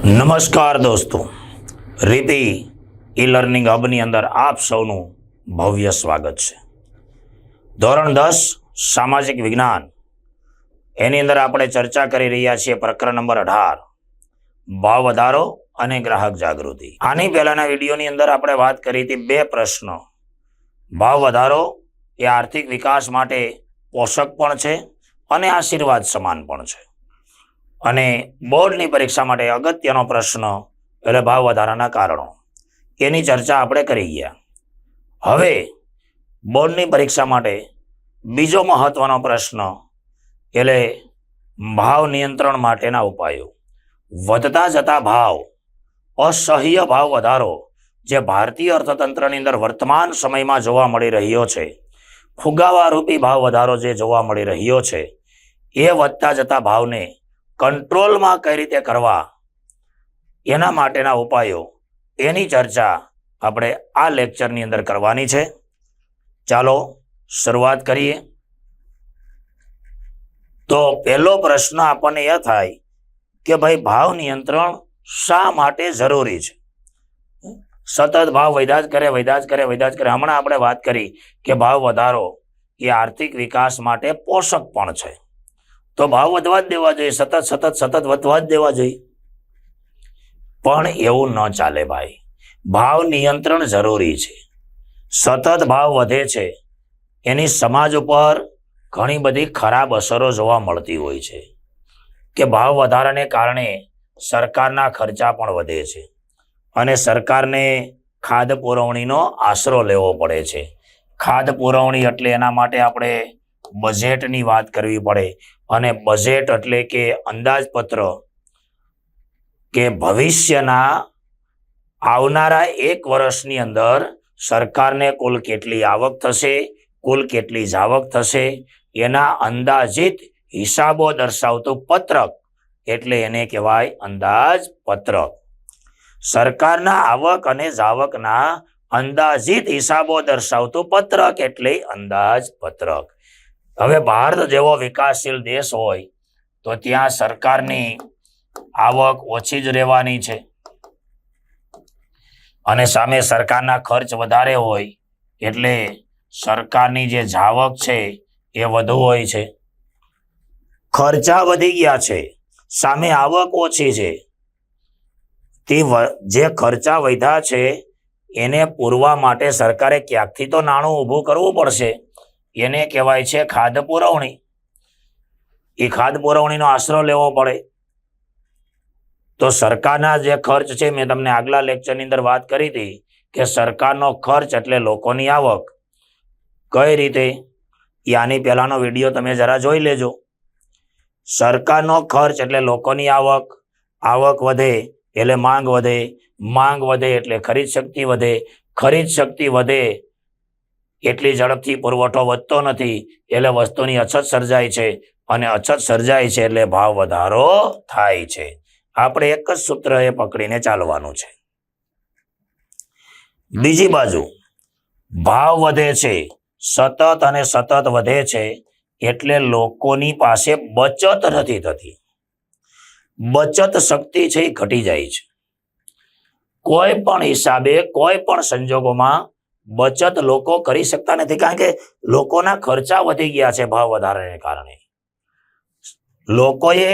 નમસ્કાર દોસ્તો, રીતિ ઈ લર્નિંગ હબની અંદર આપ સૌનું ભવ્ય સ્વાગત છે. ધોરણ 10 સામાજિક વિજ્ઞાન એની અંદર આપણે ચર્ચા કરી રહ્યા છીએ પ્રકરણ નંબર 18 ભાવ વધારો અને ગ્રાહક જાગૃતિ. આની પહેલાના વિડીયોની અંદર આપણે વાત કરી હતી બે પ્રશ્નો. ભાવ વધારો એ આર્થિક વિકાસ માટે પોષક પણ છે અને આશીર્વાદ સમાન પણ છે. અને બોર્ડની પરીક્ષા માટે અગત્યનો પ્રશ્ન એટલે ભાવ વધારાના કારણો, એની ચર્ચા આપણે કરી ગયા. હવે બોર્ડની પરીક્ષા માટે બીજો મહત્વનો પ્રશ્ન એટલે ભાવ નિયંત્રણ માટેના ઉપાયો. વધતા જતા ભાવ, અસહ્ય ભાવ વધારો જે ભારતીય અર્થતંત્રની અંદર વર્તમાન સમયમાં જોવા મળી રહ્યો છે, ફુગાવારૂપી ભાવ વધારો જે જોવા મળી રહ્યો છે, એ વધતા જતા ભાવને કંટ્રોલમાં કઈ રીતે કરવા એના માટેના ઉપાયો, એની ચર્ચા આપણે આ લેક્ચરની અંદર કરવાની છે. ચાલો શરૂઆત કરીએ. તો પહેલો પ્રશ્ન આપણને એ થાય કે ભાઈ ભાવ નિયંત્રણ શા માટે જરૂરી છે? સતત ભાવ વધ્યા જ કરે. હમણાં આપણે વાત કરી કે ભાવ વધારો એ આર્થિક વિકાસ માટે પોષક પણ છે, તો ભાવ વધવા જ દેવા જોઈએ, સતત વધવા જ દેવા જોઈએ. પણ એવું ન ચાલે ભાઈ. ભાવ નિયંત્રણ જરૂરી છે. સતત ભાવ વધે છે એની સમાજ ઉપર ઘણી બધી ખરાબ અસરો જોવા મળતી હોય છે કે ભાવ વધારાને કારણે સરકારના ખર્ચા પણ વધે છે અને સરકારને ખાદ્ય પુરવણીનો આશરો લેવો પડે છે. ખાદ્ય પુરવણી એટલે એના માટે આપણે બજેટની વાત કરવી પડે, અને બજેટ એટલે કે અંદાજપત્ર કે ભવિષ્યના આવનારા 1 વર્ષની અંદર સરકારને કુલ કેટલી આવક થશે, કુલ કેટલી જાવક થશે, એના અંદાજિત હિસાબો દર્શાવતું પત્રક એટલે એને કહેવાય અંદાજપત્રક. સરકારના આવક અને જાવકના અંદાજિત હિસાબો દર્શાવતું પત્રક એટલે અંદાજપત્રક. હવે ભારત જેવો વિકાસશીલ દેશ હોય તો ત્યાં સરકારની આવક ઓછી જ રહેવાની છે અને સામે સરકારના ખર્ચ વધારે હોય એટલે સરકારની જે જાવક છે એ વધુ હોય છે. ખર્ચા વધી ગયા છે, સામે આવક ઓછી છે. તે જે ખર્ચા વધ્યા છે એને પૂરવા માટે સરકારે ક્યાંકથી તો નાણું ઊભું કરવું પડશે. એને કહેવાય છે ખાદ્ય પુરવણી. એ ખાદ્ય પુરવણીનો આશરો લેવો પડે. તો સરકારના જે ખર્ચ છે, મેં તમને આગલા લેક્ચરની અંદર વાત કરી હતી કે સરકારનો ખર્ચ એટલે લોકોની આવક. કઈ રીતે? આની પહેલાનો વિડીયો તમે જરા જોઈ લેજો. સરકારનો ખર્ચ એટલે લોકોની આવક, આવક વધે એટલે માંગ વધે, માંગ વધે એટલે ખરીદ શક્તિ વધે, ખરીદ શક્તિ વધે એટલી ઝડપથી પુરવઠો વધતો નથી એટલે વસ્તુની અછત સર્જાય છે, અને અછત સર્જાય છે એટલે ભાવ વધારો થાય છે. આપણે એક જ સૂત્ર એ પકડીને ચાલવાનું છે. બીજી બાજુ ભાવ વધે છે, સતત અને સતત વધે છે એટલે લોકોની પાસે બચત નથી થતી. બચત શક્તિ છે એ ઘટી જાય છે. કોઈ પણ હિસાબે, કોઈ પણ સંજોગોમાં બચત લોકો કરી શકતા નથી, કારણ કે લોકોના ખર્ચા વધી ગયા છે ભાવ વધારાને કારણે. લોકોએ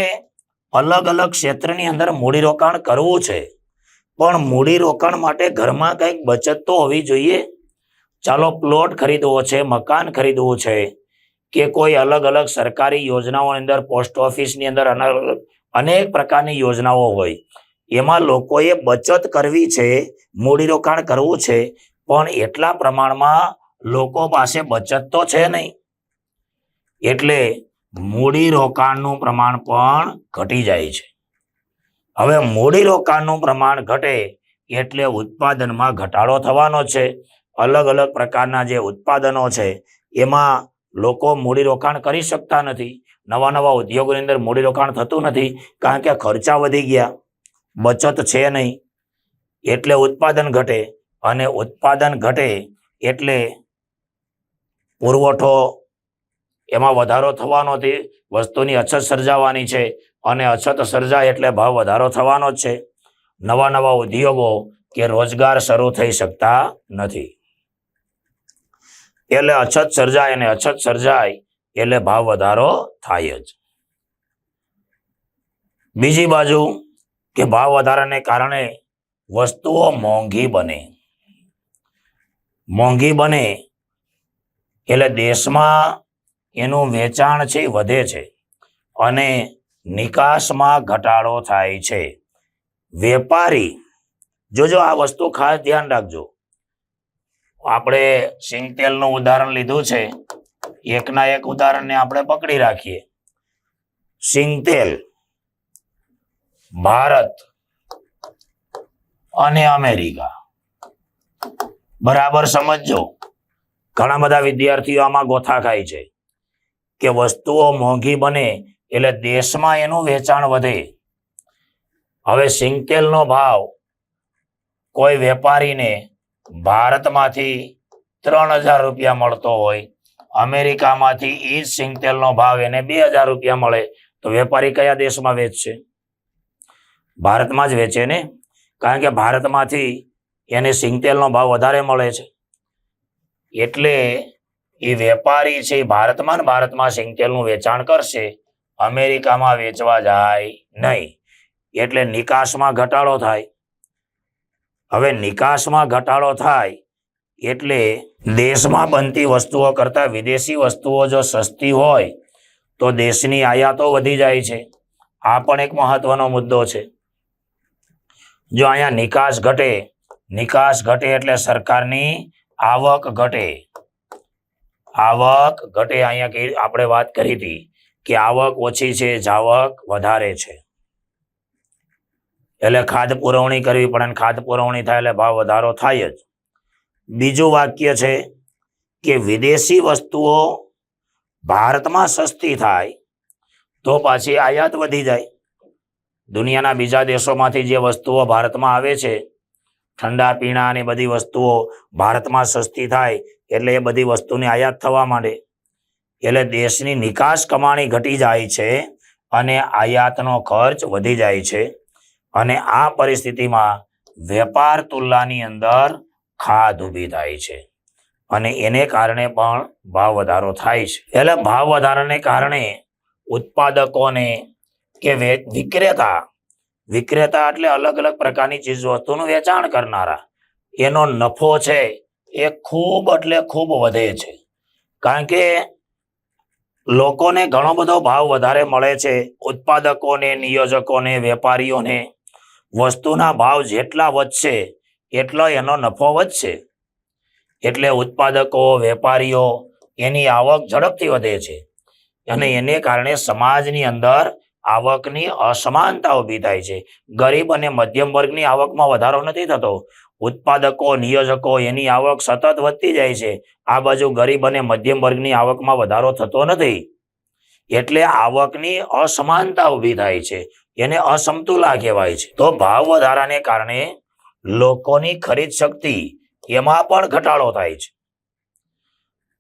અલગ અલગ ક્ષેત્રની અંદર મૂડીરોકાણ કરવું છે, પણ મૂડીરોકાણ માટે ઘરમાં કંઈક બચત તો હોવી જોઈએ. ચાલો પ્લોટ ખરીદવો છે, મકાન ખરીદવું છે, કે કોઈ અલગ અલગ સરકારી યોજનાઓની અંદર, પોસ્ટ ઓફિસની અંદર અનેક પ્રકારની યોજનાઓ હોય, એમાં લોકોએ બચત કરવી છે, મૂડીરોકાણ કરવું છે, પણ એટલા પ્રમાણમાં લોકો પાસે બચત તો છે નહીં, એટલે મૂડીરોકાણનું પ્રમાણ પણ ઘટી જાય છે. હવે મૂડીરોકાણનું પ્રમાણ ઘટે એટલે ઉત્પાદનમાં ઘટાડો થવાનો છે. અલગ અલગ પ્રકારના જે ઉત્પાદનો છે એમાં લોકો મૂડીરોકાણ કરી શકતા નથી. નવા નવા ઉદ્યોગોની અંદર મૂડીરોકાણ થતું નથી, કારણ કે ખર્ચા વધી ગયા, બચત છે નહીં, એટલે ઉત્પાદન ઘટે, અને ઉત્પાદન ઘટે એટલે પુરવઠો એમાં વધારો થવાનો છે, વસ્તુની અછત સર્જાવાની છે, અને અછત સર્જાય એટલે ભાવ વધારો થવાનો જ છે. નવા નવા ઉદ્યોગો કે રોજગાર શરૂ થઈ શકતા નથી. એટલે અછત સર્જાય અને અછત સર્જાય એટલે ભાવ વધારો થાય જ. બીજી બાજુ કે ભાવ વધારાને કારણે વસ્તુઓ મોંઘી બને. મોંઘી બને એટલે દેશમાં એનું વેચાણ છે એ વધે છે અને નિકાસમાં ઘટાડો થાય છે. વેપારી જોજો આ વસ્તુ ખાસ ધ્યાન રાખજો. આપણે સિંગતેલનું ઉદાહરણ લીધું છે. એકના એક ઉદાહરણને આપણે પકડી રાખીએ. સિંગતેલ ભારત અને અમેરિકા, બરાબર સમજજો. ઘણા બધા વિદ્યાર્થીઓ આમાં ગોથા ખાય છે કે વસ્તુઓ મોંઘી બને એટલે દેશમાં એનું વેચાણ વધે. હવે સિંગતેલનો ભાવ કોઈ વેપારીને ભારતમાંથી 3,000 રૂપિયા મળતો હોય, અમેરિકામાંથી એ જ સિંગતેલનો ભાવ એને 2,000 રૂપિયા મળે, તો વેપારી કયા દેશમાં વેચશે? ભારતમાં જ વેચે ને, કારણ કે ભારતમાંથી એને સિંગતેલનો ભાવ વધારે મળે છે. એટલે એ વેપારી છે ભારતમાં સિંગતેલનું વેચાણ કરશે, અમેરિકામાં વેચવા જાય નહીં. એટલે નિકાસમાં ઘટાડો થાય. હવે નિકાસમાં ઘટાડો થાય એટલે દેશમાં બનતી વસ્તુઓ કરતા વિદેશી વસ્તુઓ જો સસ્તી હોય તો દેશની આયાતો વધી જાય છે. આ પણ એક મહત્વનો મુદ્દો છે. જો અહીંયા નિકાસ ઘટે એટલે સરકારની આવક ઘટે. આવક ઘટે, અહીંયા આપણે વાત કરી હતી કે આવક ઓછી છે, જાવક વધારે છે. એટલે ખાદ્ય પુરવણી કરવી પડે, અને ખાદ્ય પુરવણી થાય એટલે ભાવ વધારો થાય જ. બીજું વાક્ય છે કે વિદેશી વસ્તુઓ ભારતમાં સસ્તી થાય તો પાછી આયાત વધી જાય. દુનિયાના બીજા દેશોમાંથી જે વસ્તુઓ ભારતમાં આવે છે, ઠંડા પીણા અને બધી વસ્તુઓ ભારતમાં સસ્તી થાય એટલે એ બધી વસ્તુની આયાત થવા માંડે. એટલે દેશની નિકાસ કમાણી ઘટી જાય છે અને આયાતનો ખર્ચ વધી જાય છે. અને આ પરિસ્થિતિમાં વેપાર તુલનાની અંદર ખાધ ઊભી થાય છે અને એને કારણે પણ ભાવ વધારો થાય છે. એટલે ભાવ વધારાને કારણે ઉત્પાદકોને કે વિક્રેતા એટલે અલગ અલગ પ્રકારની ચીજ વસ્તુનું વેચાણ કરનારા, એનો નફો છે એ ખૂબ એટલે ખૂબ વધે છે. કારણ કે લોકોને ઘણો બધો ભાવ વધારે મળે છે. ઉત્પાદકોને, નિયોજકોને, વેપારીઓને વસ્તુના ભાવ જેટલા વધશે એટલો એનો નફો વધશે. એટલે ઉત્પાદકો, વેપારીઓ એની આવક ઝડપથી વધે છે અને એને કારણે સમાજની અંદર આવકની અસમાનતા ઊભી થાય છે. ગરીબ અને મધ્યમ વર્ગની આવકમાં વધારો નથી થતો. ઉત્પાદકો, નિયોજકો એની આવક સતત વધતી જાય છે. આ બાજુ ગરીબ અને મધ્યમ વર્ગની આવકમાં વધારો થતો નથી. એટલે આવકની અસમાનતા ઊભી થાય છે. એને અસમતુલા કહેવાય છે. તો ભાવ વધારાને કારણે લોકોની ખરીદ શક્તિ એમાં પણ ઘટાડો થાય છે.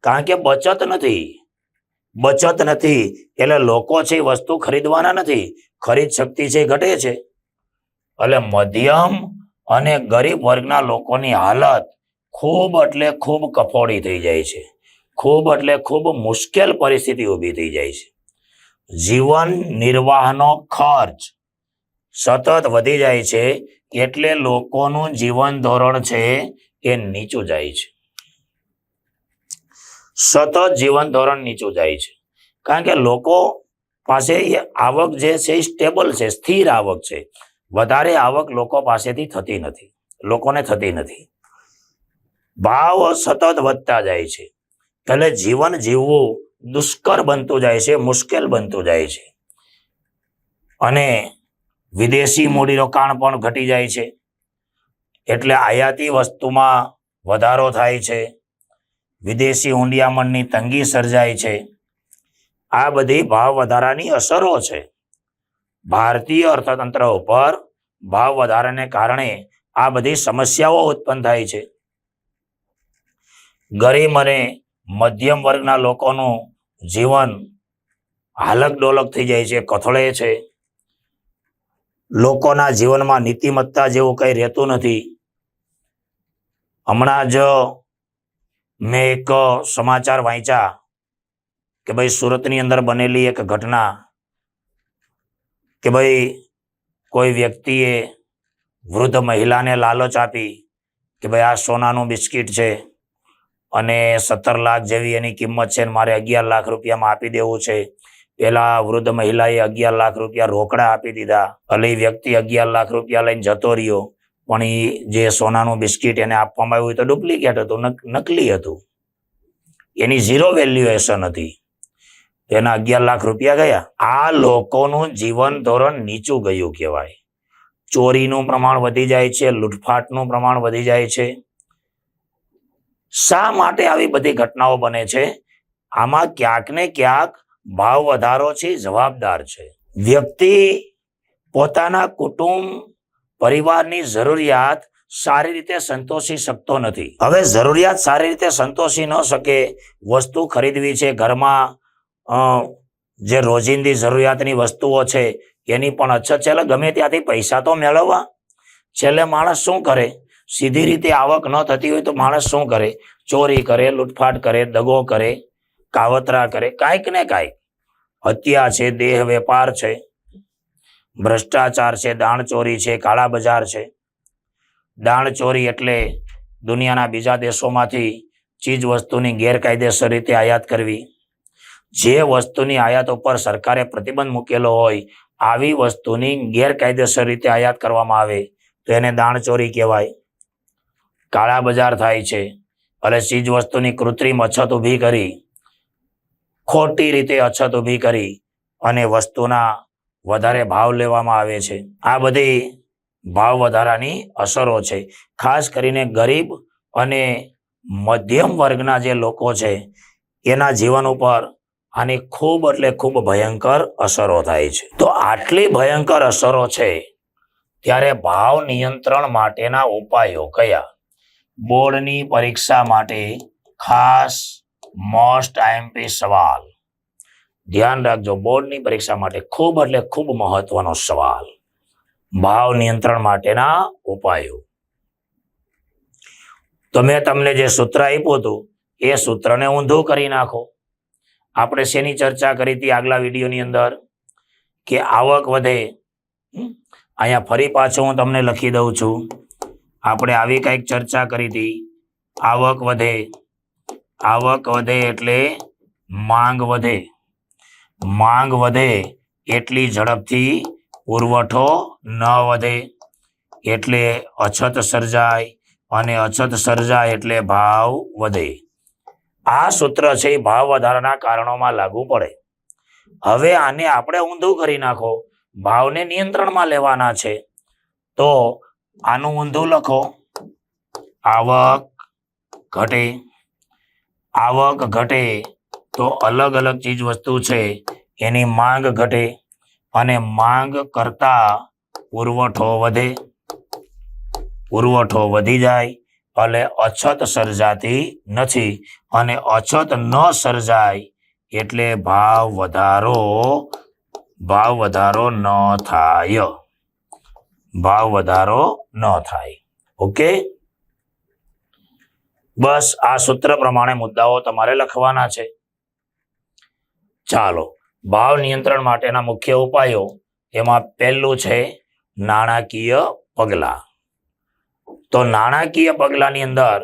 કારણ કે બચત નથી એટલે લોકો છે વસ્તુ ખરીદવાના નથી, ખરીદ શક્તિ છે ઘટે છે. એટલે મધ્યમ અને ગરીબ વર્ગના લોકોની હાલત ખૂબ એટલે ખૂબ કફોડી થઈ જાય છે. ખૂબ એટલે ખૂબ મુશ્કેલ પરિસ્થિતિ ઊભી થઈ જાય છે. જીવન નિર્વાહનો ખર્ચ સતત વધી જાય છે એટલે લોકોનું જીવન ધોરણ છે એ નીચું જાય છે. સતત જીવન ધોરણ નીચું જાય છે કારણ કે લોકો પાસે આવક જે છે સ્ટેબલ છે, સ્થિર આવક છે. વધારે આવક લોકો પાસેથી લોકોને થતી નથી. ભાવ સતત વધતા જાય છે એટલે જીવન જીવવું દુષ્કર બનતું જાય છે, મુશ્કેલ બનતું જાય છે. અને વિદેશી મૂડીરોકાણ પણ ઘટી જાય છે એટલે આયાતી વસ્તુમાં વધારો થાય છે. વિદેશી ઊંડિયામણની તંગી સર્જાય છે. આ બધી ભાવ વધારાની અસરો છે. ભારતીય અર્થતંત્ર ઉપર ભાવ વધારાને કારણે આ બધી સમસ્યાઓ ઉત્પન્ન થાય છે. ગરીબ અને મધ્યમ વર્ગના લોકોનું જીવન હાલક ડોલક થઈ જાય છે, કથળે છે. લોકોના જીવનમાં નીતિમત્તા જેવું કંઈ રહેતું નથી. હમણાં જ મેં એક સમાચાર વાંચ્યા કે ભાઈ સુરતની અંદર બનેલી એક ઘટના કે ભાઈ કોઈ વ્યક્તિએ વૃદ્ધ મહિલાને લાલચ આપી કે ભાઈ આ સોનાનું બિસ્કિટ છે અને 17 લાખ જેવી એની કિંમત છે, મારે 11 લાખ રૂપિયામાં આપી દેવું છે. પેલા વૃદ્ધ મહિલાએ 11 લાખ રૂપિયા રોકડા આપી દીધા. ભલે વ્યક્તિ 11 લાખ રૂપિયા લઈને જતો રહ્યો, પણ એ જે સોનાનું બિસ્કિટ એને આપવામાં આવ્યું તો ડુપ્લિકેટ હતું, નકલી હતું, એની ઝીરો વેલ્યુએશન હતી. એના 11 લાખ રૂપિયા ગયા. આ લોકોનું જીવન ધોરણ નીચું ગયું કહેવાય. ચોરીનું પ્રમાણ વધી જાય છે, લૂંટફાટનું પ્રમાણ વધી જાય છે. શા માટે આવી બધી ઘટનાઓ બને છે? આમાં ક્યાંક ને ક્યાંક ભાવ વધારો છે જવાબદાર છે. વ્યક્તિ પોતાના કુટુંબ પરિવારની જરૂરિયાત સારી રીતે સંતોષી શકતો નથી. હવે જરૂરિયાત સારી રીતે સંતોષી ન શકે, વસ્તુ ખરીદવી છે, ઘરમાં જે રોજિંદી જરૂરિયાતની વસ્તુઓ છે એની પણ અછત છે, એટલે ગમે ત્યાંથી પૈસા તો મેળવવા. છેલ્લે માણસ શું કરે? સીધી રીતે આવક ન થતી હોય તો માણસ શું કરે? ચોરી કરે, લૂંટફાટ કરે, દગો કરે, કાવતરા કરે, કાંઈક ને કાંઈક. હત્યા છે, દેહ વેપાર છે, ભ્રષ્ટાચાર છે, દાણચોરી છે, કાળા બજાર છે. દાણચોરી એટલે દુનિયાના બીજા દેશોમાંથી ચીજ વસ્તુની ગેરકાયદેસર રીતે આયાત કરવી. જે વસ્તુની આયાત ઉપર સરકારે પ્રતિબંધ મૂકેલો હોય, આવી વસ્તુની ગેરકાયદેસર રીતે આયાત કરવામાં આવે તો એને દાણચોરી કહેવાય. કાળા બજાર થાય છે, એટલે ચીજ વસ્તુની કૃત્રિમ અછત ઊભી કરી, ખોટી રીતે અછત ઊભી કરી અને વસ્તુના વધારે ભાવ લેવામાં આવે છે. આ બધી ભાવ વધારાની અસરો છે. ખાસ કરીને ગરીબ અને મધ્યમ વર્ગના જે લોકો છે એના જીવન ઉપર આની ખૂબ એટલે ખૂબ ભયંકર અસરો થાય છે. તો આટલી ભયંકર અસરો છે ત્યારે ભાવ નિયંત્રણ માટેના ઉપાયો કયા? બોર્ડની પરીક્ષા માટે ખાસ મોસ્ટ આઈએમપી સવાલ ધ્યાન રાખજો. બોર્ડની પરીક્ષા માટે ખૂબ એટલે ખૂબ મહત્વનો સવાલ, ભાવ નિયંત્રણ માટેના ઉપાયો. તો મેં તમને જે સૂત્ર આપ્યું હતું એ સૂત્રને ઊંધું કરી નાખો. આપણે શેની ચર્ચા કરી હતી આગલા વિડીયોની અંદર? કે આવક વધે. અહીંયા ફરી પાછું હું તમને લખી દઉં છું. આપણે આવી કંઈક ચર્ચા કરી હતી. આવક વધે, આવક વધે એટલે માંગ વધે, માંગ વધે એટલી ઝડપથી પુરવઠો ન વધે એટલે અછત સર્જાય, અને અછત સર્જાય એટલે ભાવ વધે. આ સૂત્ર છે એ ભાવ વધારાના કારણોમાં લાગુ પડે. હવે આને આપણે ઊંધું કરી નાખો, ભાવને નિયંત્રણમાં લેવાના છે તો આનું ઊંધું લખો. આવક ઘટે, આવક ઘટે તો અલગ અલગ ચીજ વસ્તુ છે એની માંગ ઘટે, અને માંગ કરતા પુરવઠો વધે, પુરવઠો વધી જાય એટલે અછત સર્જાતી નથી, અને અછત ન સર્જાય એટલે ભાવ વધારો ન થાય, ભાવ વધારો ન થાય. ઓકે, બસ આ સૂત્ર પ્રમાણે મુદ્દાઓ તમારે લખવાના છે. ચાલો, ભાવ નિયંત્રણ માટેના મુખ્ય ઉપાયો એમાં પહેલું છે નાણાકીય પગલાં. તો નાણાકીય પગલાંની અંદર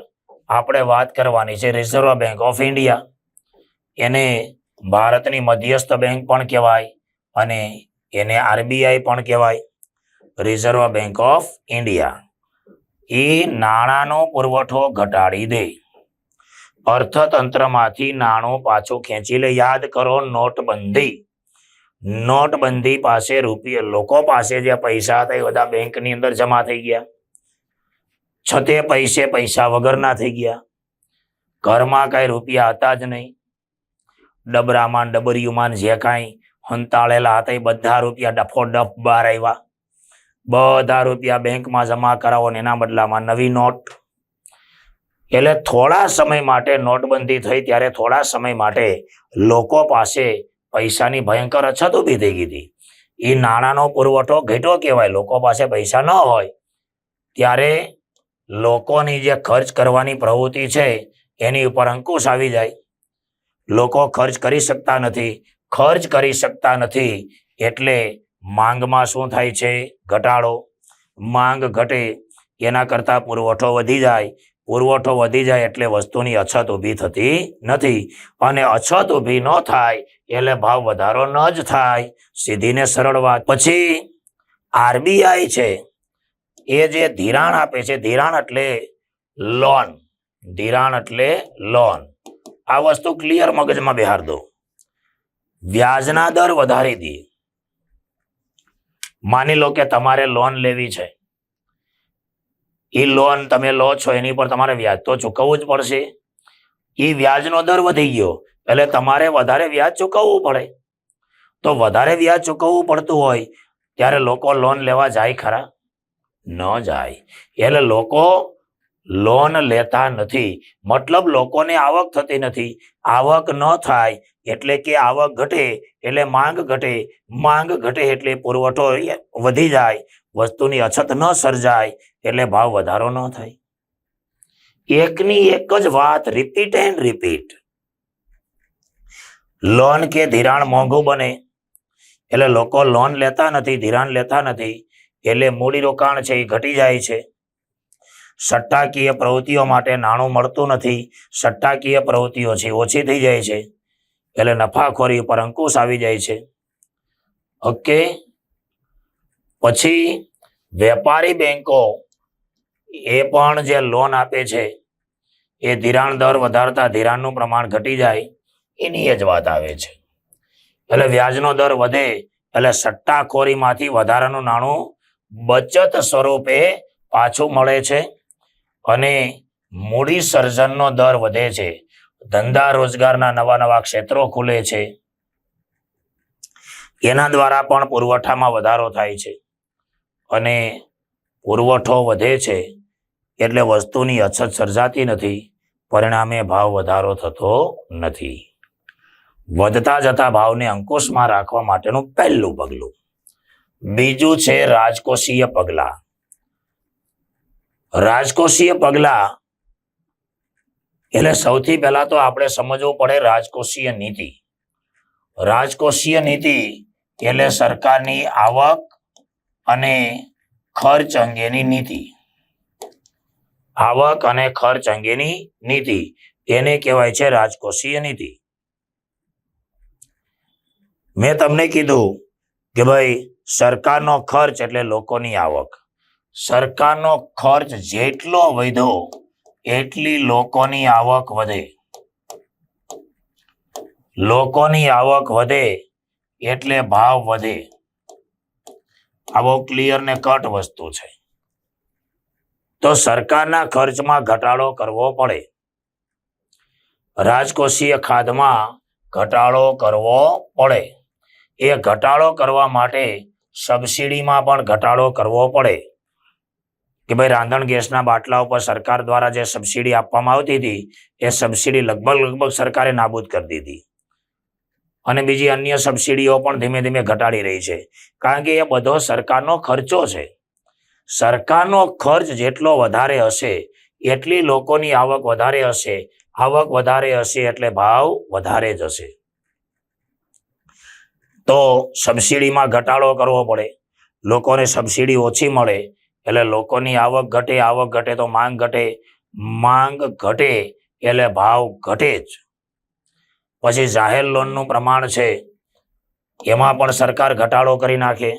આપણે વાત કરવાની છે રિઝર્વ બેંક ઓફ ઇન્ડિયા. એને ભારતની મધ્યસ્થ બેંક પણ કહેવાય અને એને આરબીઆઈ પણ કહેવાય, રિઝર્વ બેંક ઓફ ઇન્ડિયા. એ નાણાંનો પુરવઠો ઘટાડી દે, અર્થતંત્રમાંથી નાણું પાછું ખેંચી લે. યાદ કરો નોટબંધી. નોટબંધી પાસે રૂપિયા, લોકો પાસે જે પૈસા હતા એ બધા બેંકની અંદર જમા થઈ ગયા, છતે પૈસા વગરના થઈ ગયા. ઘરમાં કઈ રૂપિયા હતા જ નહીં. ડબરામાં ડબરિયુમાન જે કાંઈ હંતાળેલા હતા એ બધા રૂપિયા ડફો ડફ બહાર આવ્યા. બધા રૂપિયા બેંકમાં જમા કરાવો ને એના બદલામાં નવી નોટ. એટલે થોડા સમય માટે નોટબંધી થઈ ત્યારે થોડા સમય માટે લોકો પાસે પૈસાની ભયંકર અછત ઊભી થઈ ગઈ હતી. એ નાણાંનો પુરવઠો ઘટ્યો કહેવાય. લોકો પાસે પૈસા ન હોય ત્યારે લોકોની જે ખર્ચ કરવાની પ્રવૃત્તિ છે એની ઉપર અંકુશ આવી જાય. લોકો ખર્ચ કરી શકતા નથી એટલે માંગમાં શું થાય છે? ઘટાડો. માંગ ઘટે એના કરતા પુરવઠો વધી જાય એટલે વસ્તુની અછત ઊભી થતી નથી, અને અછત ઊભી ન થાય એટલે ભાવ વધારો ન જ થાય. સીધી ને સરળ વાત. પછી આરબીઆઈ છે એ જે ધિરાણ આપે છે, ધિરાણ એટલે લોન. આ વસ્તુ ક્લિયર મગજમાં બેહાર દો. વ્યાજના દર વધારી દે. માની લો કે તમારે લોન લેવી છે, એ લોન તમે લો છો એની પર તમારે વ્યાજ તો ચૂકવવું જ પડશે. એ વ્યાજનો દર વધી ગયો એટલે તમારે વધારે વ્યાજ ચૂકવવું પડે. તો વધારે વ્યાજ ચૂકવવું પડતું હોય ત્યારે લોકો લોન લેવા જાય ખરા? ન જાય. એટલે લોકો લોન લેતા નથી. મતલબ લોકોને આવક થતી નથી. આવક ન થાય એટલે કે આવક ઘટે એટલે માંગ ઘટે એટલે પુરવઠો વધી જાય, વસ્તુની અછત ન સર્જાય એટલે ભાવ વધારો ન થાય. એકની એક જ વાત રિપીટ એન્ડ રિપીટ. લોન કે ધિરાણ મોંઘું બને એટલે લોકો લોન લેતા નથી, ધિરાણ લેતા નથી એટલે મૂડીરોકાણ છે એ ઘટી જાય છે. સટ્ટાકીય પ્રવૃત્તિઓ માટે નાણું મળતું નથી, સટ્ટાકીય પ્રવૃત્તિઓ છે ઓછી થઈ જાય છે એટલે નફાખોરી ઉપર અંકુશ આવી જાય છે. ઓકે. પછી વેપારી બેંકો એ પણ જે લોન આપે છે એ ધિરાણ દર વધારતા ધિરાણનું પ્રમાણ ઘટી જાય એની જ વાત આવે છે. એટલે વ્યાજનો દર વધે એટલે સટ્ટાખોરીમાંથી વધારાનું નાણું બચત સ્વરૂપે પાછું મળે છે અને મૂડી સર્જનનો દર વધે છે. ધંધા રોજગારના નવા ક્ષેત્રો ખુલે છે. એના દ્વારા પણ પુરવઠામાં વધારો થાય છે અને પુરવઠો વધે છે એટલે વસ્તુની અછત સર્જાતી નથી, પરિણામે ભાવ વધારો થતો નથી. વધતા જતા ભાવને અંકુશમાં રાખવા માટેનું પહેલું પગલું. બીજું છે રાજકોષીય પગલા. રાજકોષીય પગલા એટલે સૌથી પહેલા તો આપણે સમજવું પડે રાજકોષીય નીતિ. રાજકોષીય નીતિ એટલે સરકારની આવક અને ખર્ચ અંગેની નીતિ. આવક અને ખર્ચ અંગેની નીતિ એને કહેવાય છે રાજકોષીય નીતિ. મેં તમને કીધું કે ભાઈ સરકારનો ખર્ચ એટલે લોકોની આવક. સરકારનો ખર્ચ જેટલો વધ્યો એટલી લોકોની આવક વધે. લોકોની આવક વધે એટલે ભાવ વધે. આ બહુ ક્લિયર ને કટ વસ્તુ છે. તો સરકારના ખર્ચમાં ઘટાડો કરવો પડે. રાજકોષીય ખાધમાં ઘટાડો કરવો પડે. એ ઘટાડો કરવા માટે સબસિડીમાં પણ ઘટાડો કરવો પડે કે ભાઈ રાંધણ ગેસના બાટલા ઉપર સરકાર દ્વારા જે સબસિડી આપવામાં આવતી હતી એ સબસિડી લગભગ સરકારે નાબૂદ કરી દીધી અને બીજી અન્ય સબસિડીઓ પણ ધીમે ધીમે ઘટાડી રહી છે, કારણ કે એ બધો સરકારનો ખર્ચો છે. સરકારનો ખર્ચ જેટલો વધારે હશે એટલી લોકોની આવક વધારે હશે. આવક વધારે હશે એટલે ભાવ વધારે જ હશે. તો સબસિડીમાં ઘટાડો કરવો પડે. લોકોને સબસિડી ઓછી મળે એટલે લોકોની આવક ઘટે તો માંગ ઘટે. માંગ ઘટે એટલે ભાવ ઘટે જ. પછી જાહેર લોનનું પ્રમાણ છે એમાં પણ સરકાર ઘટાડો કરી નાખે.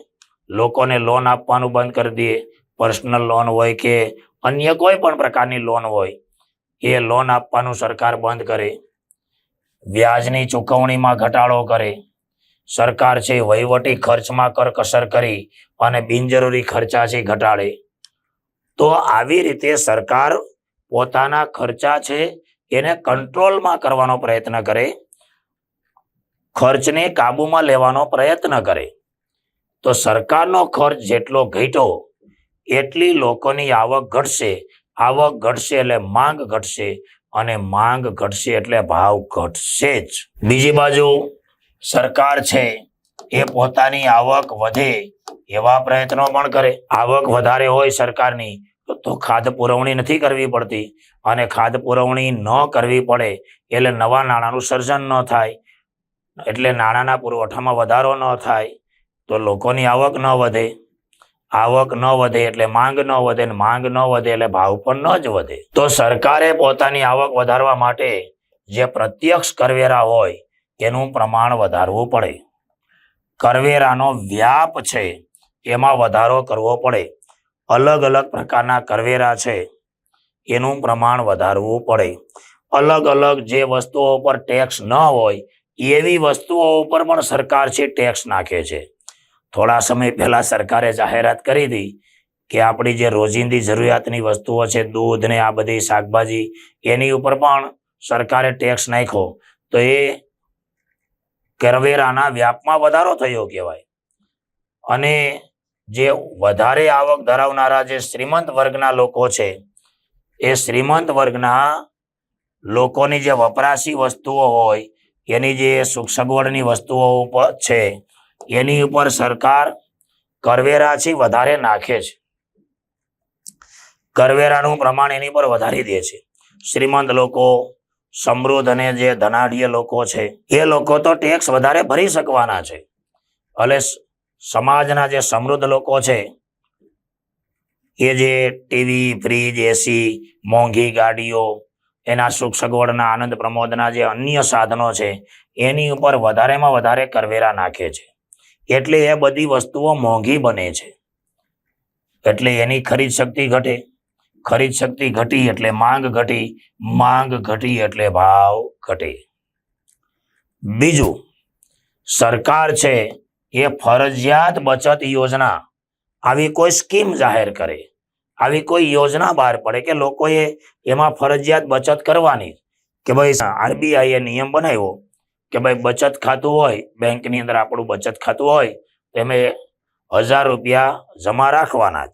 લોકોને લોન આપવાનું બંધ કરી દે. પર્સનલ લોન હોય કે અન્ય કોઈ પણ પ્રકારની લોન હોય એ લોન આપવાનું સરકાર બંધ કરે. વ્યાજની ચૂકવણીમાં ઘટાડો કરે. સરકાર છે વહીવટી ખર્ચમાં કરકસર કરી અને બિનજરૂરી ખર્ચા છે ઘટાડે. તો આવી રીતે સરકાર પોતાના ખર્ચા છે એને કંટ્રોલમાં કરવાનો પ્રયત્ન કરે, ખર્ચને કાબુમાં લેવાનો પ્રયત્ન કરે. તો સરકારનો ખર્ચ જેટલો ઘટ્યો એટલી લોકોની આવક ઘટશે. આવક ઘટશે એટલે માંગ ઘટશે અને માંગ ઘટશે એટલે ભાવ ઘટશે જ. બીજી બાજુ સરકાર છે એ પોતાની આવક વધે એવા પ્રયત્નો પણ કરે. આવક વધારે હોય સરકારની તો ખાદ્ય પુરવણી નથી કરવી પડતી, અને ખાદ્ય પુરવણી ન કરવી પડે એટલે નવા નાણાંનું સર્જન ન થાય, એટલે નાણાંના પુરવઠામાં વધારો ન થાય તો લોકોની આવક ન વધે. આવક ન વધે એટલે માંગ ન વધે, ને માંગ ન વધે એટલે ભાવ પણ ન જ વધે. તો સરકારે પોતાની આવક વધારવા માટે જે પ્રત્યક્ષ કરવેરા હોય એનું પ્રમાણ વધારવું પડે. કરવેરાનો વ્યાપ છે એમાં વધારો કરવો પડે. અલગ અલગ પ્રકારના કરવેરા છે એનું પ્રમાણ વધારવું પડે. અલગ અલગ જે વસ્તુઓ પર ટેક્સ ન હોય એવી વસ્તુઓ ઉપર પણ સરકાર છે ટેક્સ નાખે છે. થોડા સમય પહેલા સરકારે જાહેરાત કરી હતી કે આપણી જે રોજિંદી જરૂરિયાતની વસ્તુઓ છે, દૂધ ને આ બધી શાકભાજી, એની ઉપર પણ સરકારે ટેક્સ નાખ્યો. તો એ કરવેરાના વ્યાપમાં વધારો થયો કહેવાય. અને જે વધારે આવક ધરાવનારા જે શ્રીમંત વર્ગના લોકો છે, એ શ્રીમંત વર્ગના લોકોની જે વપરાશી વસ્તુઓ હોય, એની જે સુખ સગવડની વસ્તુઓ ઉપર છે એની ઉપર સરકાર કરવેરાથી વધારે નાખે છે. કરવેરાનું પ્રમાણ એની પર વધારી દે છે. શ્રીમંત લોકો, સમૃદ્ધ અને જે ધનાઢ્ય લોકો છે એ લોકો તો ટેક્સ વધારે ભરી શકવાના છે. એટલે સમાજના જે સમૃદ્ધ લોકો છે એ જે ટીવી, ફ્રીજ, એસી, મોંઘી ગાડીઓ, એના સુખ સગવડના આનંદ પ્રમોદના જે અન્ય સાધનો છે એની ઉપર વધારેમાં વધારે કરવેરા નાખે છે. એટલે એ બધી વસ્તુઓ મોંઘી બને છે, એટલે એની ખરીદ શક્તિ ઘટે. ખરીદ શક્તિ ઘટી એટલે માંગ ઘટી, માંગ ઘટી એટલે ભાવ ઘટે. બીજું, સરકાર છે એ ફરજિયાત બચત યોજના, આવી કોઈ સ્કીમ જાહેર કરે, આવી કોઈ યોજના બહાર પડે કે લોકોએ એમાં ફરજિયાત બચત કરવાની. કે ભાઈ આરબીઆઈ એ નિયમ બનાવ્યો કે ભાઈ બચત ખાતું હોય, બેંકની અંદર આપણું બચત ખાતું હોય તો એમે 1000 રૂપિયા જમા રાખવાના જ,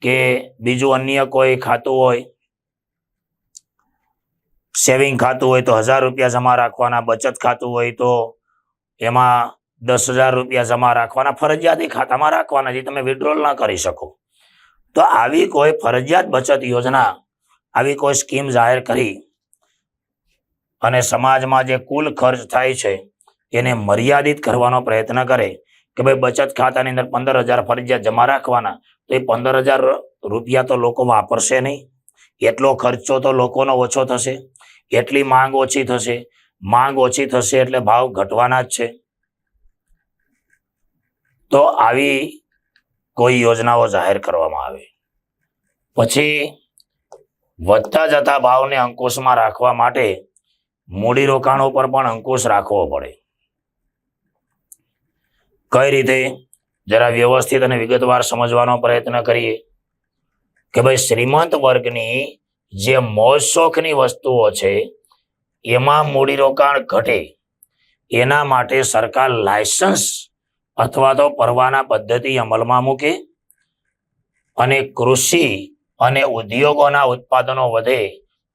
કે બીજું અન્ય કોઈ ખાતું હોય, સેવિંગ ખાતું હોય તો 1000 રૂપિયા જમા રાખવાના, બચત ખાતું હોય તો એમાં 10,000 રૂપિયા જમા રાખવાના, ફરજિયાત ખાતામાં રાખવાના, જે તમે વિડ્રોલ ના કરી શકો. તો આવી કોઈ ફરજિયાત બચત યોજના, આવી કોઈ સ્કીમ જાહેર કરી અને સમાજમાં જે કુલ ખર્ચ થાય છે એને મર્યાદિત કરવાનો પ્રયત્ન કરે કે ભાઈ બચત ખાતાની અંદર 15,000 ફરજિયાત જમા રાખવાના, તો એ 15,000 રૂપિયા તો લોકો વાપરશે નહીં. એટલો ખર્ચો તો લોકોનો ઓછો થશે, એટલી માંગ ઓછી થશે. માંગ ઓછી થશે એટલે ભાવ ઘટવાના જ છે. તો આવી કોઈ યોજનાઓ જાહેર કરવામાં આવે. પછી વધતા જતા ભાવને અંકુશમાં રાખવા માટે મૂડીરોકાણો પર પણ અંકુશ રાખવો પડે. કઈ રીતે, જરા વ્યવસ્થિત અને વિગતવાર સમજવાનો પ્રયત્ન કરીએ કે ભાઈ શ્રીમંત વર્ગની જે મોજ શોખની વસ્તુઓ છે એમાં મૂડીરોકાણ ઘટે, એના માટે સરકાર લાયસન્સ અથવા તો પરવાના પદ્ધતિ અમલમાં મૂકે અને કૃષિ અને ઉદ્યોગોના ઉત્પાદનો વધે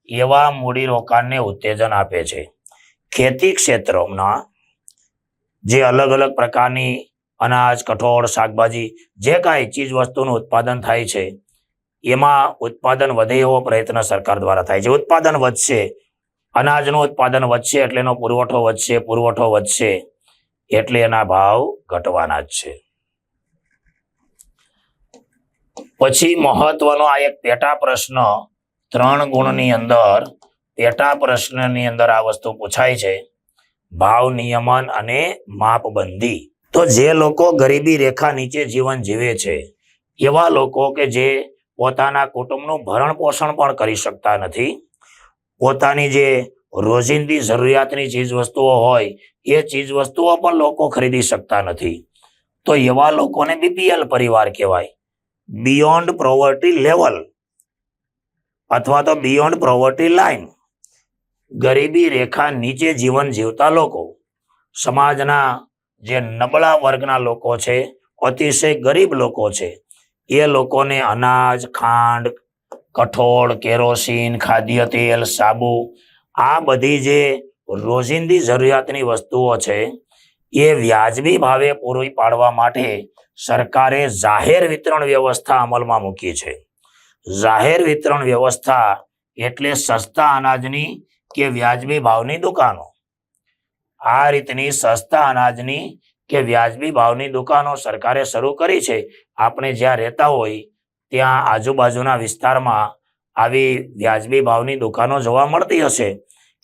એવા મૂડીરોકાણને ઉત્તેજન આપે છે. ખેતી ક્ષેત્રોમાં જે અલગ અલગ પ્રકારની અનાજ, કઠોળ, શાકભાજી, જે કાંઈ ચીજ વસ્તુનું ઉત્પાદન થાય છે એમાં ઉત્પાદન વધે એવો પ્રયત્ન સરકાર દ્વારા થાય છે. ઉત્પાદન વધશે, અનાજનું ઉત્પાદન વધશે એટલે એનો પુરવઠો વધશે, પુરવઠો વધશે એટલે એના ભાવ ઘટવાના જ છે. પછી મહત્વનો આ એક પેટા પ્રશ્ન 3 ગુણની અંદર, પેટા પ્રશ્નની અંદર આ વસ્તુ પૂછાય છે, ભાવ નિયમન અને માપબંધી. તો જે લોકો ગરીબી રેખા નીચે જીવન જીવે છે એવા લોકો કે જે પોતાના કુટુંબનું ભરણ પોષણ પણ કરી શકતા નથી, પોતાની જે રોજિંદી જરૂરિયાતની ચીજ વસ્તુઓ હોય એ ચીજ વસ્તુઓ પણ લોકો ખરીદી શકતા નથી, તો એવા લોકોને બીપીએલ પરિવાર કહેવાય. બિયોન્ડ પોવર્ટી લેવલ અથવા તો બિયોન્ડ પોવર્ટી લાઈન, ગરીબી રેખા નીચે જીવન જીવતા લોકો, સમાજના જે નબળા વર્ગના લોકો છે, અતિશય ગરીબ લોકો છે, એ લોકોને અનાજ, ખાંડ, કઠોળ, કેરોસીન, ખાદ્ય તેલ, સાબુ, આ બધી જે રોજિંદી જરૂરિયાતની વસ્તુઓ છે એ વ્યાજબી ભાવે પૂરી પાડવા માટે સરકારે જાહેર વિતરણ વ્યવસ્થા અમલમાં મૂકી છે. જાહેર વિતરણ વ્યવસ્થા એટલે સસ્તા અનાજની કે વ્યાજબી ભાવની દુકાનો. આ રીતની સસ્તા અનાજની કે વ્યાજબી ભાવની દુકાનો સરકારે શરૂ કરી છે. આપણે જ્યાં રહેતા હોય ત્યાં આજુબાજુના વિસ્તારમાં આવી વ્યાજબી ભાવની દુકાનો જોવા મળતી હશે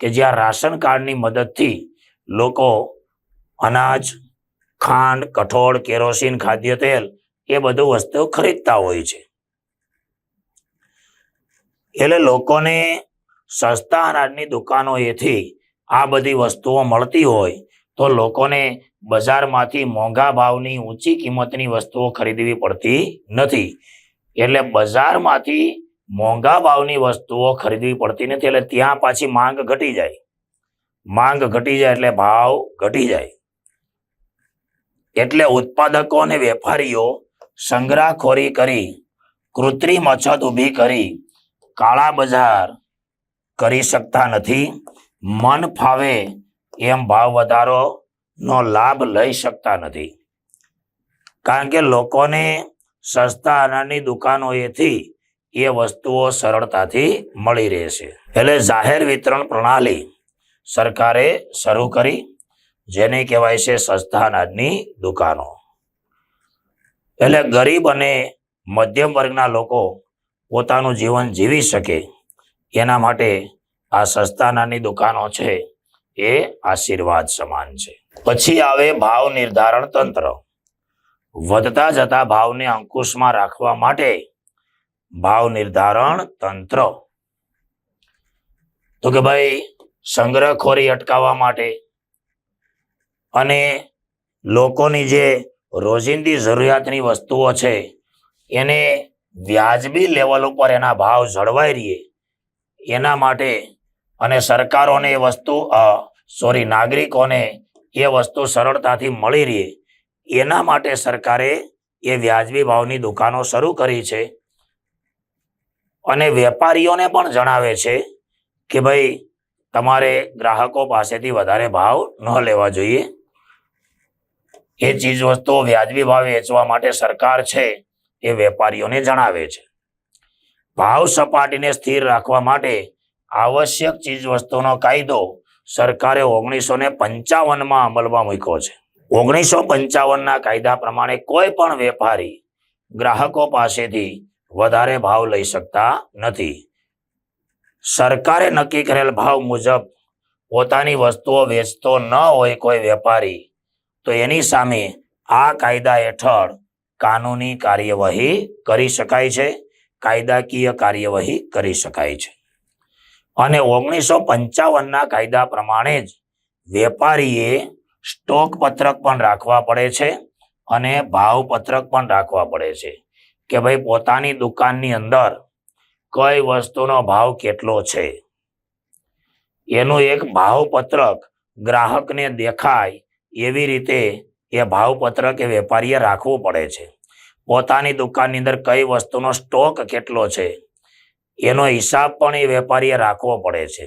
કે જ્યાં રાશન કાર્ડની મદદથી લોકો અનાજ, ખાંડ, કઠોળ, કેરોસીન, ખાદ્ય તેલ એ બધું વસ્તુ ખરીદતા હોય છે. એટલે લોકોને સસ્તા અનાજની દુકાનોએથી આ બધી વસ્તુઓ મળતી હોય તો લોકોને બજારમાંથી મોંઘા ભાવની ઊંચી કિંમતની વસ્તુઓ ખરીદવી પડતી નથી. એટલે બજારમાંથી મોંઘા ભાવની વસ્તુઓ ખરીદવી પડતી નથી. એટલે ત્યાં પાછી માંગ ઘટી જાય. માંગ ઘટી જાય એટલે ભાવ ઘટી જાય. એટલે ઉત્પાદકો અને વેપારીઓ સંગ્રહખોરી કરી, કૃત્રિમ અછત ઊભી કરી કાળા બજાર કરી શકતા નથી. મન ફાવે એમ ભાવ વધારોનો લાભ લઈ શકતા નથી. કારણ કે લોકોને સસ્તા અનાજની દુકાનોએથી એ વસ્તુઓ સરળતાથી મળી રહેશે. એટલે જાહેર વિતરણ પ્રણાલી સરકારે શરૂ કરી, જેને કહેવાય છે સસ્તા અનાજની દુકાનો. એટલે ગરીબ અને મધ્યમ વર્ગના લોકો પોતાનું જીવન જીવી શકે એના માટે આ સસ્તા અનાજની દુકાનો છે એ આશીર્વાદ સમાન છે. પછી આવે ભાવ નિર્ધારણ તંત્ર. વધતા જતા ભાવને અંકુશમાં રાખવા માટે ભાવ નિર્ધારણ તંત્ર. તો કે ભાઈ સંગ્રહખોરી અટકાવવા માટે અને લોકોની જે રોજિંદી જરૂરિયાતની વસ્તુઓ છે એને વ્યાજબી લેવલ ઉપર એના ભાવ જળવાઈ રહે એના માટે અને સરકારોને એ વસ્તુ નાગરિકોને એ વસ્તુ સરળતાથી મળી રહે એના માટે સરકારે એ વ્યાજબી ભાવની દુકાનો શરૂ કરી છે. અને વેપારીઓને પણ જણાવે છે કે ભાઈ તમારે ગ્રાહકો પાસેથી વધારે ભાવ ન લેવા જોઈએ. એ ચીજ વસ્તુઓ વ્યાજબી ભાવે વેચવા માટે સરકાર છે એ વેપારીઓને જણાવે છે. ભાવ સપાટીને સ્થિર રાખવા માટે આવશ્યક ચીજ વસ્તુનો કાયદો સરકારે 1955માં અમલમાં મૂક્યો છે. 1955ના કાયદા પ્રમાણે કોઈ પણ વેપારી ગ્રાહકો પાસેથી વધારે ભાવ લઈ શકતા નથી. સરકારે નક્કી કરેલ ભાવ મુજબ પોતાની વસ્તુઓ વેચતો ન હોય કોઈ વેપારી તો એની સામે આ કાયદા હેઠળ કાનૂની કાર્યવાહી કરી શકાય છે, કાયદાકીય કાર્યવાહી કરી શકાય છે. અને 1955ના કાયદા પ્રમાણે જ વેપારીએ સ્ટોક પત્રક પણ રાખવા પડે છે અને ભાવ પત્રક પણ રાખવા પડે છે કે ભાઈ પોતાની દુકાનની અંદર કઈ વસ્તુનો ભાવ કેટલો છે એનું એક ભાવ પત્રક ગ્રાહકને દેખાય એવી રીતે એ ભાવ પત્રક એ વેપારીએ રાખવું પડે છે. પોતાની દુકાનની અંદર કઈ વસ્તુનો સ્ટોક કેટલો છે એનો હિસાબ પણ એ વેપારીએ રાખવો પડે છે.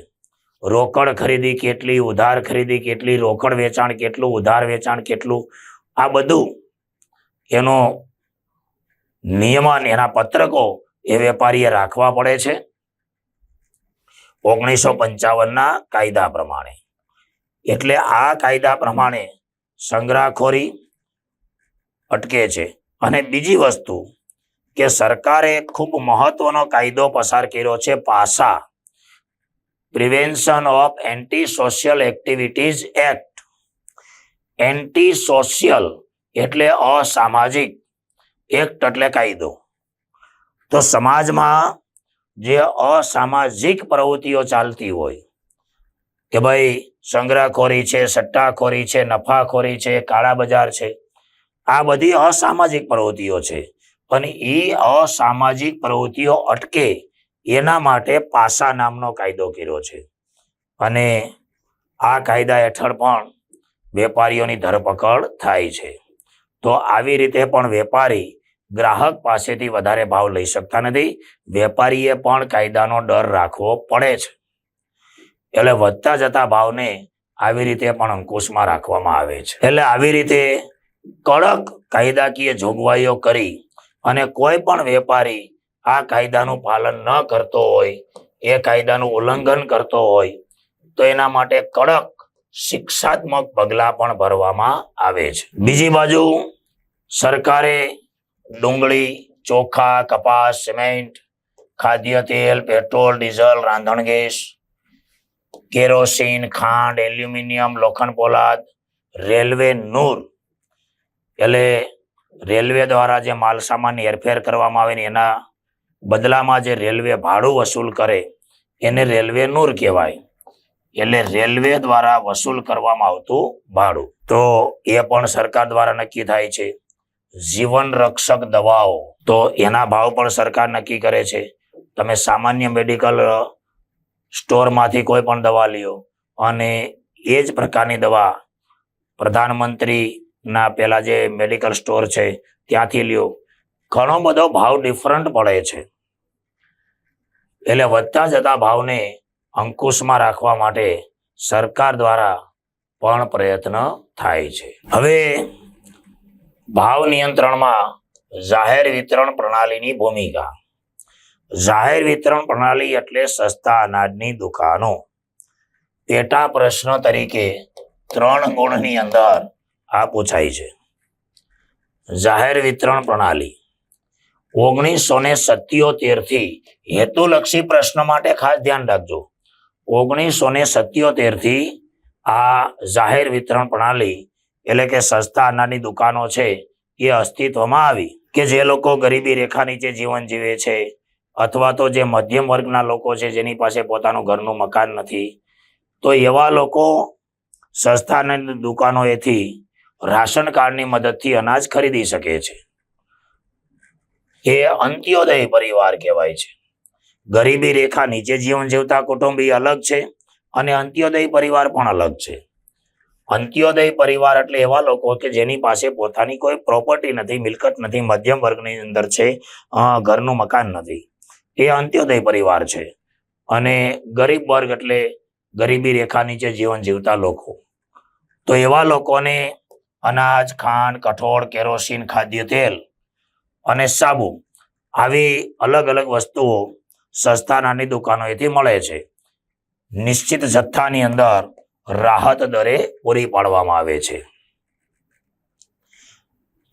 રોકડ ખરીદી કેટલી, ઉધાર ખરીદી કેટલી, રોકડ વેચાણ કેટલું, ઉધાર વેચાણ કેટલું, આ બધું એનો નિયમન, એના પત્રકો એ વેપારીએ રાખવા પડે છે 1955ના કાયદા પ્રમાણે. એટલે આ કાયદા પ્રમાણે સંગ્રહખોરી અટકે છે. અને બીજી વસ્તુ કે સરકારે ખૂબ મહત્વનો કાયદો પસાર કર્યો છે પાસા, prevention of anti social activities act. Anti social એટલે અસામાજિક, એક્ટ એટલે કાયદો. તો સમાજમાં જે અસામાજિક પ્રવૃત્તિઓ ચાલતી હોય કે ભાઈ સંગ્રહખોરી છે, સટ્ટાખોરી છે, નફાખોરી છે, કાળા બજાર છે, આ બધી અસામાજિક પ્રવૃત્તિઓ છે. અને એ અસામાજિક પ્રવૃત્તિઓ અટકે એના માટે પાસા નામનો કાયદો કર્યો છે. અને આ કાયદા હેઠળ પણ વેપારીઓની ધરપકડ થાય છે. તો આવી રીતે પણ વેપારી ગ્રાહક પાસેથી વધારે ભાવ લઈ શકતા નથી. વેપારીએ પણ કાયદાનો ડર રાખવો પડે છે. એટલે વધતા જતા ભાવને આવી રીતે પણ અંકુશમાં રાખવામાં આવે છે. એટલે આવી રીતે કડક કાયદાકીય જોગવાઈઓ કરી અને કોઈ પણ વેપારી આ કાયદાનું પાલન ન કરતો હોય, એ કાયદાનું ઉલ્લંઘન કરતો હોય તો એના માટે કડક શિક્ષાત્મક પગલાં પણ ભરવામાં આવે છે. બીજી બાજુ સરકારે ડુંગળી, ચોખા, કપાસ, સિમેન્ટ, ખાદ્ય તેલ, પેટ્રોલ, ડીઝલ, રાંધણ ગેસ, કેરોસીન, ખાંડ, એલ્યુમિનિયમ, લોખંડ પોલાદ, રેલવે નૂર એટલે રેલવે દ્વારા જે માલ સામાનની હેરફેર કરવામાં આવે ને એના બદલામાં જે રેલવે ભાડું વસૂલ કરે એને રેલવે નૂર કહેવાય. એટલે રેલવે દ્વારા વસૂલ કરવામાં આવતું ભાડું તો એ પણ સરકાર દ્વારા નક્કી થાય છે. જીવન રક્ષક દવાઓ તો એના ભાવ પણ સરકાર નક્કી કરે છે. તમે સામાન્ય મેડિકલ સ્ટોરમાંથી કોઈ પણ દવા લ્યો અને એ જ પ્રકારની દવા પ્રધાનમંત્રીના પેલા જે મેડિકલ સ્ટોર છે ત્યાંથી લ્યો, ઘણો બધો ભાવ ડિફરન્ટ પડે છે. એટલે વધતા જતા ભાવને અંકુશમાં રાખવા માટે સરકાર દ્વારા પણ પ્રયત્ન થાય છે. હવે ભાવ નિયંત્રણમાં જાહેર વિતરણ પ્રણાલીની ભૂમિકા. જાહેર વિતરણ પ્રણાલી એટલે સસ્તા અનાજની દુકાનો. પેટા પ્રશ્ન તરીકે 3 ગુણની અંદર આ પૂછાય છે. જાહેર વિતરણ પ્રણાલી 1977 થી હેતુલક્ષી પ્રશ્ન માટે ખાસ ધ્યાન રાખજો. 1977 થી આ જાહેર વિતરણ પ્રણાલી એટલે કે સસ્તા અનાજની દુકાનો છે એ અસ્તિત્વમાં આવી કે જે લોકો ગરીબી રેખા નીચે જીવન જીવે છે અથવા તો જે મધ્યમ વર્ગના લોકો છે જેની પાસે પોતાનું ઘરનું મકાન નથી, તો એવા લોકો સસ્તા અનાજની દુકાનોએથી રાશન કાર્ડની મદદથી અનાજ ખરીદી શકે છે. એ અંત્યોદય પરિવાર કહેવાય છે. ગરીબી રેખા નીચે જીવન જીવતા કુટુંબી અલગ છે અને અંત્યોદય પરિવાર પણ અલગ છે. અંત્યોદય પરિવાર એટલે એવા લોકો કે જેની પાસે પોતાની કોઈ પ્રોપર્ટી નથી, મિલકત નથી, મધ્યમ વર્ગની અંદર છે, ઘરનું મકાન નથી, એ અંત્યોદય પરિવાર છે. અને ગરીબ વર્ગ એટલે ગરીબી રેખા નીચે જીવન જીવતા લોકો. તો એવા લોકોને અનાજ, ખાંડ, કઠોળ, કેરોસીન, ખાદ્ય તેલ અને સાબુ આવી અલગ અલગ વસ્તુઓ સસ્તા નાની દુકાનોએથી મળે છે. નિશ્ચિત જથ્થાની અંદર રાહત દરે પૂરી પાડવામાં આવે છે.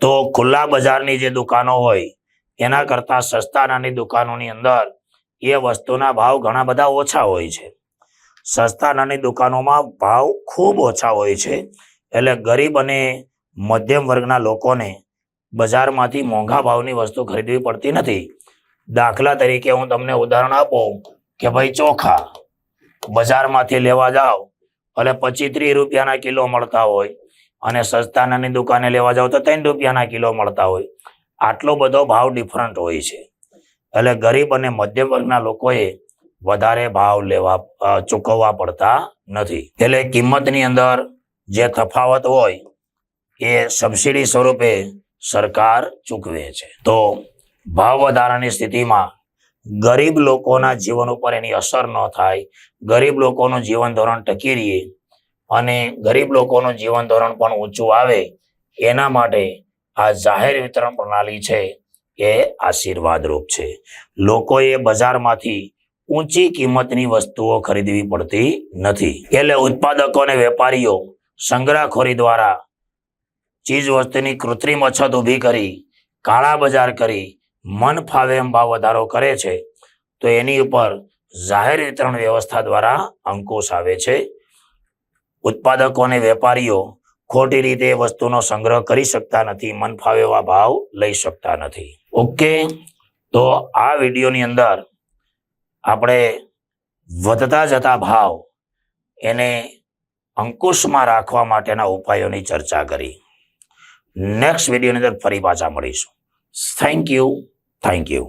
તો ખુલ્લા બજારની જે દુકાનો હોય એના કરતા સસ્તા નાની દુકાનોની અંદર એ વસ્તુના ભાવ ઘણા બધા ઓછા હોય છે. સસ્તા નાની દુકાનોમાં ભાવ ખૂબ ઓછા હોય છે. એટલે ગરીબ અને મધ્યમ વર્ગના લોકોને બજારમાંથી મોંઘા ભાવની વસ્તુ ખરીદવી પડતી નથી. દાખલા તરીકે હું તમને ઉદાહરણ આપું કે ભાઈ ચોખા બજારમાંથી લેવા જાઓ એટલે 25-30 રૂપિયાના કિલો મળતા હોય અને સસ્તા નાની દુકાને લેવા જાઓ તો 3 રૂપિયાના કિલો મળતા હોય. આટલો બધો ભાવ ડિફરન્ટ હોય છે. એટલે ગરીબ અને મધ્યમ વર્ગના લોકોએ વધારે ભાવ ચૂકવવા પડતા નથી. એટલે કિંમતની અંદર જે તફાવત હોય એ સબસિડી સ્વરૂપે સરકાર ચૂકવે છે. તો ભાવ વધારાની સ્થિતિમાં ગરીબ લોકોના જીવન ઉપર એની અસર ન થાય, ગરીબ લોકોનું જીવન ધોરણ ટકી રહે અને ગરીબ લોકોનું જીવન ધોરણ પણ ઊંચું આવે એના માટે આ જાહેર વિતરણ પ્રણાલી છે એ આશીર્વાદરૂપ છે. લોકોએ બજારમાંથી ઊંચી કિંમતની વસ્તુઓ ખરીદવી પડતી નથી. એટલે ઉત્પાદકો અને વેપારીઓ સંગ્રહખોરી દ્વારા ચીજ વસ્તુની કૃત્રિમ અછત ઊભી કરી કાળા બજાર કરી મન ફાવે એમ ભાવ વધારો કરે છે. તો એની ઉપર જાહેર વિતરણ વ્યવસ્થા દ્વારા અંકુશ આવે છે. ઉત્પાદકો અને વેપારીઓ ખોટી રીતે એ વસ્તુનો સંગ્રહ કરી શકતા નથી, મન ફાવે એવા ભાવ લઈ શકતા નથી. ઓકે, તો આ વિડીયોની અંદર આપણે વધતા જતા ભાવ એને અંકુશમાં રાખવા માટેના ઉપાયોની ચર્ચા કરી. નેક્સ્ટ વિડીયોની અંદર ફરી પાછા મળીશું. Thank you.